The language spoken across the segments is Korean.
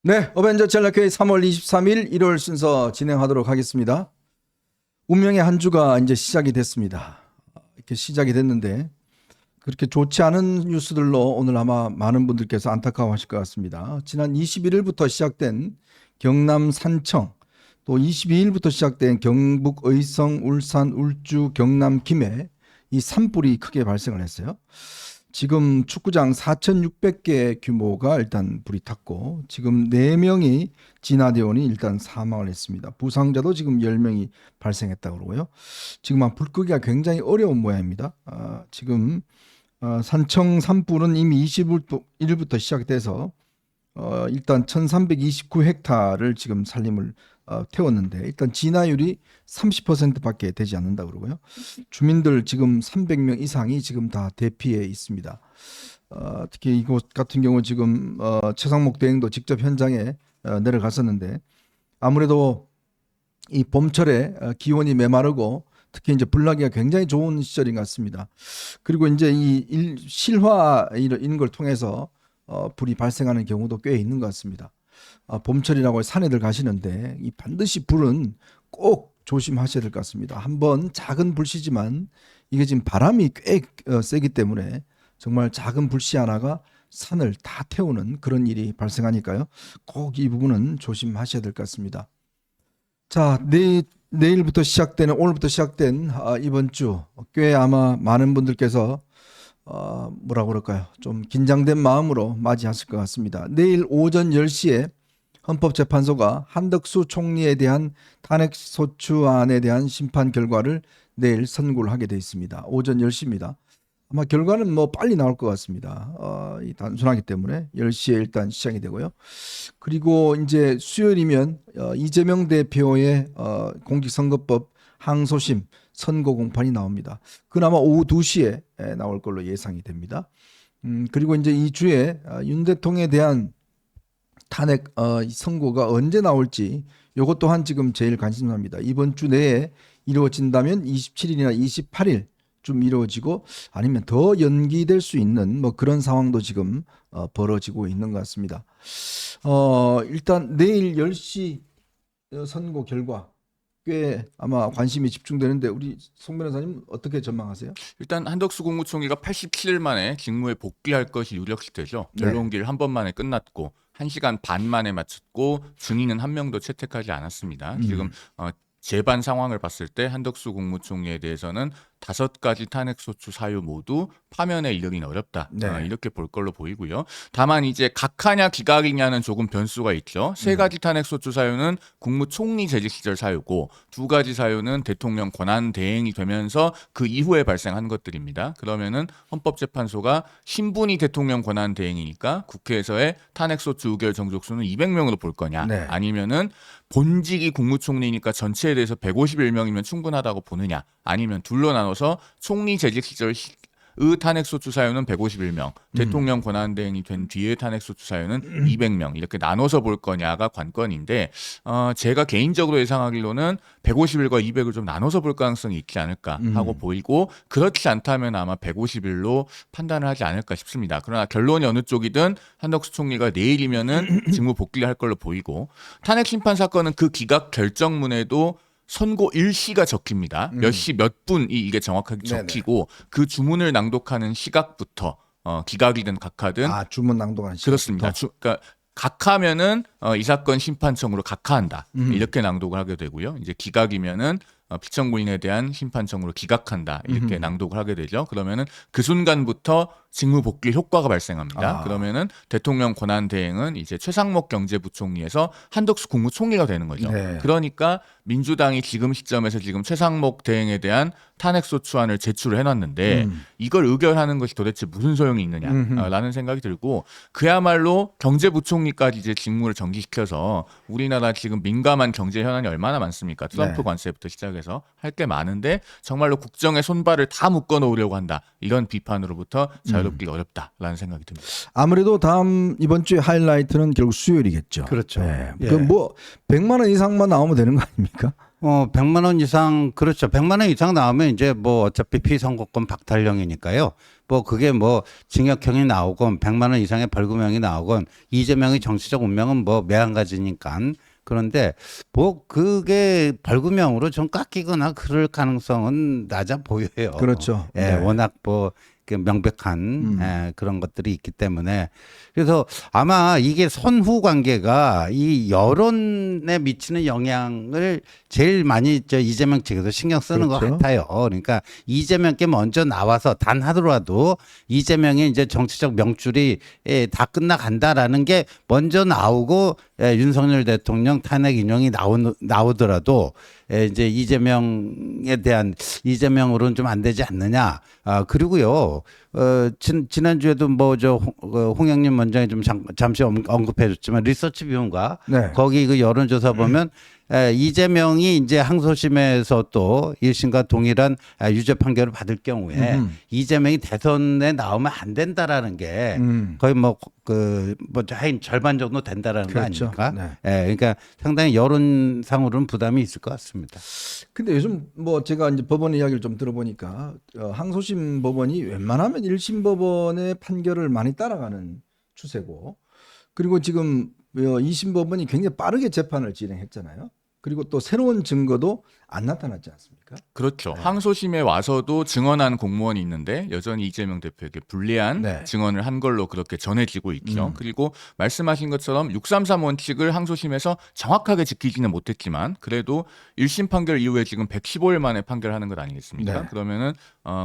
네, 어벤져 젤라케이 3월 23일 일요일 순서 진행하도록 하겠습니다. 운명의 한 주가 이제 시작이 됐습니다. 이렇게 시작이 됐는데 그렇게 좋지 않은 뉴스들로 오늘 아마 많은 분들께서 안타까워하실 것 같습니다. 지난 21일부터 시작된 경남 산청, 또 22일부터 시작된 경북 의성, 울산, 울주, 경남 김해 이 산불이 크게 발생을 했어요. 지금 축구장 4,600개 규모가 일단 불이 탔고 지금 4명이 진화대원이 일단 사망을 했습니다. 부상자도 지금 10명이 발생했다고 그러고요. 지금 불 끄기가 굉장히 어려운 모양입니다. 지금 산청 산불은 이미 21일부터 시작돼서 일단 1329헥타를 지금 살림을 태웠는데 일단 진화율이 30%밖에 되지 않는다 그러고요. 주민들 지금 300명 이상이 지금 다 대피해 있습니다. 특히 이곳 같은 경우 지금 최상목 대행도 직접 현장에 내려갔었는데 아무래도 이 봄철에 기온이 메마르고 특히 이제 불나기가 굉장히 좋은 시절인 것 같습니다. 그리고 이제 이 실화인 걸 통해서 불이 발생하는 경우도 꽤 있는 것 같습니다. 봄철이라고 산에들 가시는데 이 반드시 불은 꼭 조심하셔야 될 것 같습니다. 한번 작은 불씨지만 이게 지금 바람이 꽤 세기 때문에 정말 작은 불씨 하나가 산을 다 태우는 그런 일이 발생하니까요. 꼭 이 부분은 조심하셔야 될 것 같습니다. 자, 내일부터 시작되는 오늘부터 시작된 이번 주 꽤 아마 많은 분들께서 뭐라고 그럴까요? 좀 긴장된 마음으로 맞이하실 것 같습니다. 내일 오전 10시에 헌법재판소가 한덕수 총리에 대한 탄핵소추안에 대한 심판 결과를 내일 선고를 하게 되어 있습니다. 오전 10시입니다. 아마 결과는 뭐 빨리 나올 것 같습니다. 단순하기 때문에 10시에 일단 시작이 되고요. 그리고 이제 수요일이면 이재명 대표의 공직선거법 항소심 선고 공판이 나옵니다. 그나마 오후 2시에 나올 걸로 예상이 됩니다. 그리고 이제 이 주에 윤 대통령에 대한 탄핵 선고가 언제 나올지 이것 또한 지금 제일 관심사입니다. 이번 주 내에 이루어진다면 27일이나 28일 좀 이루어지고 아니면 더 연기될 수 있는 뭐 그런 상황도 지금 벌어지고 있는 것 같습니다. 일단 내일 10시 선고 결과 꽤 아마 관심이 집중되는데 우리 송 변호사님 어떻게 전망하세요? 일단 한덕수 국무총리가 87일 만에 직무에 복귀할 것이 유력시되죠. 네. 변론기일 한 번 만에 끝났고 1시간 반 만에 마쳤고 증인은 한 명도 채택하지 않았습니다. 지금 재반 상황을 봤을 때 한덕수 국무총리에 대해서는 5가지 탄핵소추 사유 모두 파면에 이르기는 어렵다. 네. 이렇게 볼 걸로 보이고요. 다만 이제 각하냐 기각이냐는 조금 변수가 있죠. 3가지 탄핵소추 사유는 국무총리 재직 시절 사유고 2가지 사유는 대통령 권한 대행이 되면서 그 이후에 발생한 것들입니다. 그러면은 헌법재판소가 신분이 대통령 권한 대행이니까 국회에서의 탄핵소추 의결 정족수는 200명으로 볼 거냐, 네. 아니면은 본직이 국무총리니까 전체에 대해서 151명이면 충분하다고 보느냐, 아니면 둘로 나눠서 총리 재직 시절 의 탄핵소추 사유는 151명, 대통령 권한대행이 된 뒤에 탄핵소추 사유는 200명 이렇게 나눠서 볼 거냐가 관건인데 제가 개인적으로 예상하기로는 151과 200을 좀 나눠서 볼 가능성이 있지 않을까 하고 보이고, 그렇지 않다면 아마 151로 판단을 하지 않을까 싶습니다. 그러나 결론이 어느 쪽이든 한덕수 총리가 내일이면은 직무 복귀를 할 걸로 보이고, 탄핵 심판 사건은 그 기각 결정문에도 선고 일시가 적힙니다. 몇 시 몇 분이 이게 정확하게 적히고 그 주문을 낭독하는 시각부터 기각이든 각하든 주문 낭독하는 시간. 그렇습니다. 그러니까 각하면은 이 사건 심판청으로 각하한다 이렇게 낭독을 하게 되고요. 이제 기각이면은 피청구인에 대한 심판청으로 기각한다 이렇게 낭독을 하게 되죠. 그러면은 그 순간부터 직무 복귀 효과가 발생합니다. 그러면은 대통령 권한 대행은 이제 최상목 경제부총리에서 한덕수 국무총리가 되는 거죠. 네. 그러니까 민주당이 지금 시점에서 지금 최상목 대행에 대한 탄핵소추안을 제출을 해놨는데 이걸 의결하는 것이 도대체 무슨 소용이 있느냐라는 생각이 들고, 그야말로 경제부총리까지 이제 직무를 정지시켜서 우리나라 지금 민감한 경제 현안이 얼마나 많습니까? 트럼프 네. 관세부터 시작해서 할 게 많은데 정말로 국정의 손발을 다 묶어 놓으려고 한다, 이런 비판으로부터 자유롭기가 어렵다라는 생각이 듭니다. 아무래도 이번 주에 하이라이트는 결국 수요일이겠죠. 그렇죠. 네. 예. 그 뭐 100만 원 이상만 나오면 되는 거 아닙니까? 100만 원 이상, 그렇죠. 100만 원 이상 나오면 이제 뭐 어차피 피선거권 박탈령이니까요. 뭐 그게 뭐 징역형이 나오건 100만 원 이상의 벌금형이 나오건 이재명의 정치적 운명은 뭐 매한가지니까. 그런데 뭐 그게 벌금형으로 좀 깎이거나 그럴 가능성은 낮아 보여요. 그렇죠. 예, 네. 워낙 뭐 명백한 그런 것들이 있기 때문에 그래서 아마 이게 선후 관계가 이 여론에 미치는 영향을 제일 많이 이재명 측에서 신경 쓰는 것 그렇죠. 같아요. 그러니까 이재명께 먼저 나와서 단 하더라도 이재명의 이제 정치적 명줄이 다 끝나간다라는 게 먼저 나오고 윤석열 대통령 탄핵 인용이 나오더라도 이제 이재명에 대한 이재명으로는 좀 안 되지 않느냐. 그리고요. 지난주에도 뭐 홍영님 원장이 좀 잠시 언급해 줬지만 리서치 비용가 네. 거기 그 여론조사 보면 이재명이 이제 항소심에서 또 1심과 동일한 유죄 판결을 받을 경우에 이재명이 대선에 나오면 안 된다라는 게 거의 한 절반 정도 된다라는 그렇죠. 거 아닙니까? 네. 그러니까 상당히 여론상으로는 부담이 있을 것 같습니다. 근데 요즘 뭐 제가 이제 법원 이야기를 좀 들어보니까 항소심 법원이 웬만하면 1심 법원의 판결을 많이 따라가는 추세고, 그리고 지금 2심 법원이 굉장히 빠르게 재판을 진행했잖아요. 그리고 또 새로운 증거도 안 나타났지 않습니까? 그렇죠. 항소심에 와서도 증언한 공무원이 있는데 여전히 이재명 대표에게 불리한 네. 증언을 한 걸로 그렇게 전해지고 있죠. 그리고 말씀하신 것처럼 633 원칙을 항소심에서 정확하게 지키지는 못했지만 그래도 1심 판결 이후에 지금 115일 만에 판결하는 것 아니겠습니까? 네. 그러면은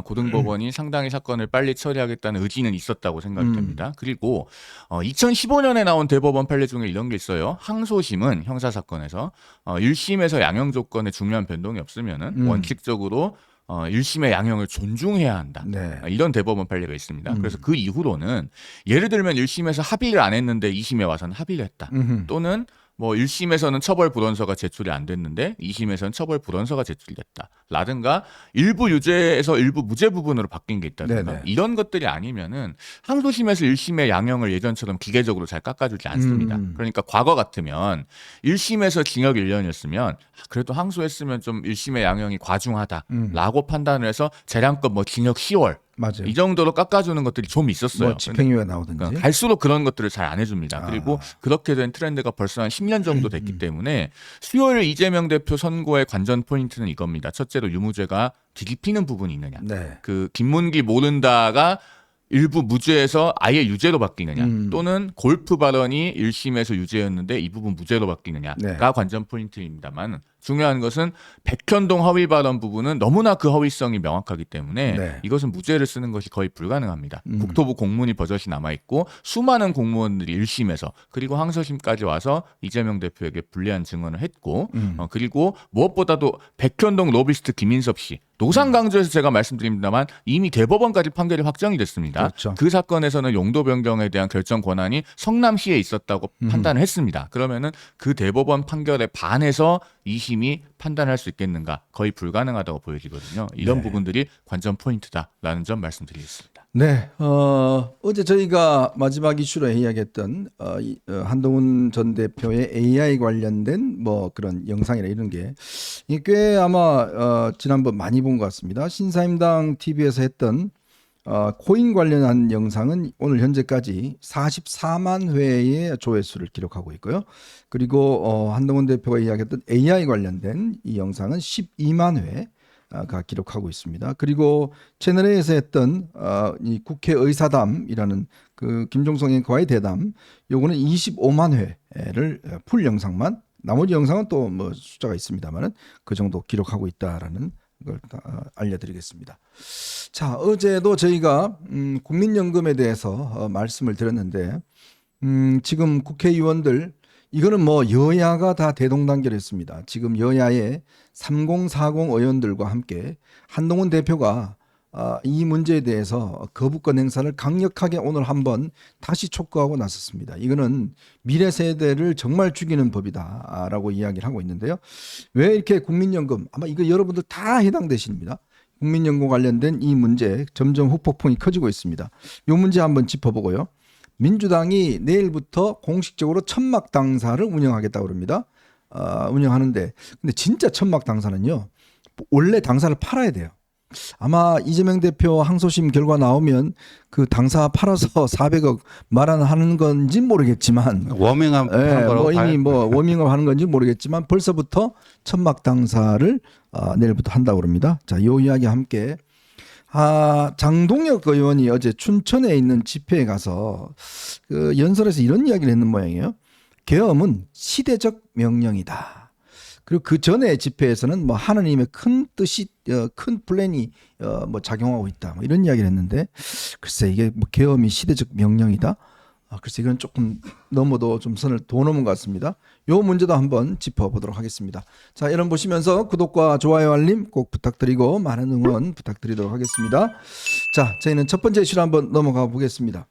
고등법원이 상당히 사건을 빨리 처리하겠다는 의지는 있었다고 생각이 됩니다. 그리고 2015년에 나온 대법원 판례 중에 이런 게 있어요. 항소심은 형사사건에서 1심에서 양형 조건에 중요한 변동이 없으면은 원칙적으로 1심의 양형을 존중해야 한다. 네. 이런 대법원 판례가 있습니다. 그래서 그 이후로는 예를 들면 1심에서 합의를 안 했는데 2심에 와서는 합의를 했다. 또는 뭐 1심에서는 처벌 불원서가 제출이 안 됐는데 2심에서는 처벌 불원서가 제출됐다. 라든가 일부 유죄에서 일부 무죄 부분으로 바뀐 게 있다든가 네네. 이런 것들이 아니면은 항소심에서 1심의 양형을 예전처럼 기계적으로 잘 깎아주지 않습니다. 그러니까 과거 같으면 1심에서 징역 1년이었으면 그래도 항소했으면 좀 1심의 양형이 과중하다라고 판단을 해서 재량껏 뭐 징역 10월 맞아요. 이 정도로 깎아주는 것들이 좀 있었어요. 뭐 집행유예 나오든지. 그러니까 갈수록 그런 것들을 잘 안 해줍니다. 그리고 그렇게 된 트렌드가 벌써 한 10년 정도 됐기 때문에 수요일 이재명 대표 선고의 관전 포인트는 이겁니다. 첫째로 유무죄가 뒤집히는 부분이 있느냐. 네. 그 김문기 모른다가 일부 무죄에서 아예 유죄로 바뀌느냐 또는 골프 발언이 1심에서 유죄였는데 이 부분 무죄로 바뀌느냐가 네. 관전 포인트입니다만 중요한 것은 백현동 허위 발언 부분은 너무나 그 허위성이 명확하기 때문에 네. 이것은 무죄를 쓰는 것이 거의 불가능합니다. 국토부 공문이 버젓이 남아있고 수많은 공무원들이 1심에서 그리고 항소심까지 와서 이재명 대표에게 불리한 증언을 했고 그리고 무엇보다도 백현동 로비스트 김인섭 씨 노상강조에서 제가 말씀드립니다만 이미 대법원까지 판결이 확정이 됐습니다. 그렇죠. 그 사건에서는 용도 변경에 대한 결정 권한이 성남시에 있었다고 판단을 했습니다. 그러면은 그 대법원 판결에 반해서 2심이 판단할 수 있겠는가? 거의 불가능하다고 보여지거든요. 이런 네. 부분들이 관전 포인트다라는 점 말씀드리겠습니다. 네, 어제 저희가 마지막 이슈로 이야기했던 한동훈 전 대표의 AI 관련된 뭐 그런 영상이나 이런 게 꽤 아마 지난번 많이 본 것 같습니다. 신사임당 TV에서 했던 코인 관련한 영상은 오늘 현재까지 44만 회의 조회수를 기록하고 있고요. 그리고 한동훈 대표가 이야기했던 AI 관련된 이 영상은 12만 회가 기록하고 있습니다. 그리고 채널A에서 했던 이 국회의사담이라는 그 김종성 앵커와의 대담, 요거는 25만 회를 풀 영상만, 나머지 영상은 또 뭐 숫자가 있습니다만은 그 정도 기록하고 있다라는 걸 알려드리겠습니다. 자, 어제도 저희가 국민연금에 대해서 말씀을 드렸는데 지금 국회의원들 이거는 뭐 여야가 다 대동단결했습니다. 지금 여야의 3040 의원들과 함께 한동훈 대표가 이 문제에 대해서 거부권 행사를 강력하게 오늘 한번 다시 촉구하고 나섰습니다. 이거는 미래 세대를 정말 죽이는 법이다라고 이야기를 하고 있는데요. 왜 이렇게 국민연금, 아마 이거 여러분들 다 해당되십니다. 국민연금 관련된 이 문제 점점 후폭풍이 커지고 있습니다. 이 문제 한번 짚어보고요. 민주당이 내일부터 공식적으로 천막 당사를 운영하겠다고 합니다. 운영하는데 근데 진짜 천막 당사는요. 원래 당사를 팔아야 돼요. 아마 이재명 대표 항소심 결과 나오면 그 당사 팔아서 400억 마련하는 건지 모르겠지만 워밍업 한 거라고 뭐 이미 봐요. 뭐 워밍업 하는 건지 모르겠지만 벌써부터 천막 당사를 내일부터 한다고 그럽니다. 자, 요 이야기 함께 장동혁 의원이 어제 춘천에 있는 집회에 가서 그 연설에서 이런 이야기를 했는 모양이에요. 계엄은 시대적 명령이다. 그리고 그 전에 집회에서는 뭐 하느님의 큰 뜻이 큰 플랜이 뭐 작용하고 있다. 뭐 이런 이야기를 했는데 글쎄 이게 뭐 계엄이 시대적 명령이다. 글쎄 이건 조금 넘어도 좀 선을 더 넘은 것 같습니다. 요 문제도 한번 짚어보도록 하겠습니다. 자, 여러분 보시면서 구독과 좋아요 알림 꼭 부탁드리고 많은 응원 부탁드리도록 하겠습니다. 자, 저희는 첫 번째 이슈로 한번 넘어가 보겠습니다.